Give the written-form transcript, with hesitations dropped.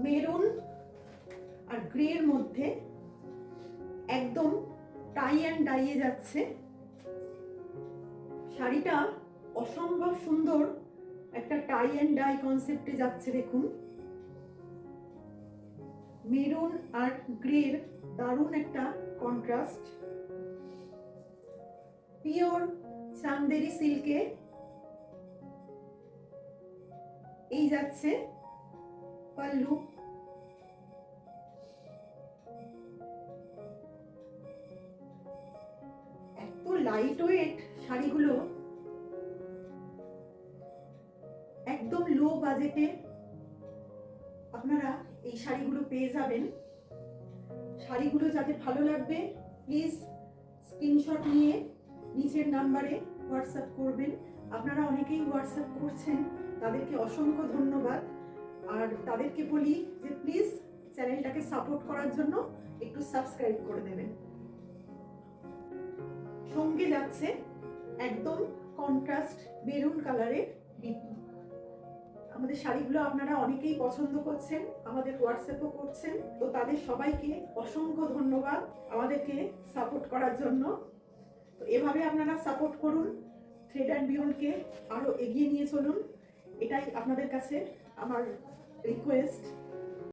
Maroon আর গ্রের মধ্যে একদম tie and ডাইয়ে যাচ্ছে। শাড়িটা অসম্ভব সুন্দর একটা টাই অ্যান্ড ডাই কনসেপ্টে যাচ্ছে। দেখুন, মেরুন আর গ্রের দারুণ একটা কন্ট্রাস্ট। পিওর চান্দেরি সিল্কে এই যাচ্ছে পাল্লু। এত লাইট ওয়েট শাড়িগুলো, একদম লো বাজেটে আপনারা এই শাড়িগুলো পেয়ে যাবেন। শাড়িগুলো যাদের ভালো লাগবে প্লিজ স্ক্রিনশট নিয়ে নিচের নাম্বারে হোয়াটসঅ্যাপ করবেন। আপনারা অনেকেই হোয়াটসঅ্যাপ করছেন, তাদেরকে অসংখ্য ধন্যবাদ। আর তাদেরকে বলি যে প্লিজ চ্যানেলটাকে সাপোর্ট করার জন্য একটু সাবস্ক্রাইব করে দেবেন। সঙ্গে যাচ্ছে একদম কন্ট্রাস্ট মেরুন কালারের বিপি। আমাদের শাড়িগুলো আপনারা অনেকেই পছন্দ করছেন, আমাদের হোয়াটসঅ্যাপও করছেন, তো তাদের সবাইকে অসংখ্য ধন্যবাদ আমাদেরকে সাপোর্ট করার জন্য। তো এভাবে আপনারা সাপোর্ট করুন, থ্রেড অ্যান্ড বিয়ন্ডকে আরো এগিয়ে নিয়ে চলুন, এটাই আপনাদের কাছে আমার রিকোয়েস্ট।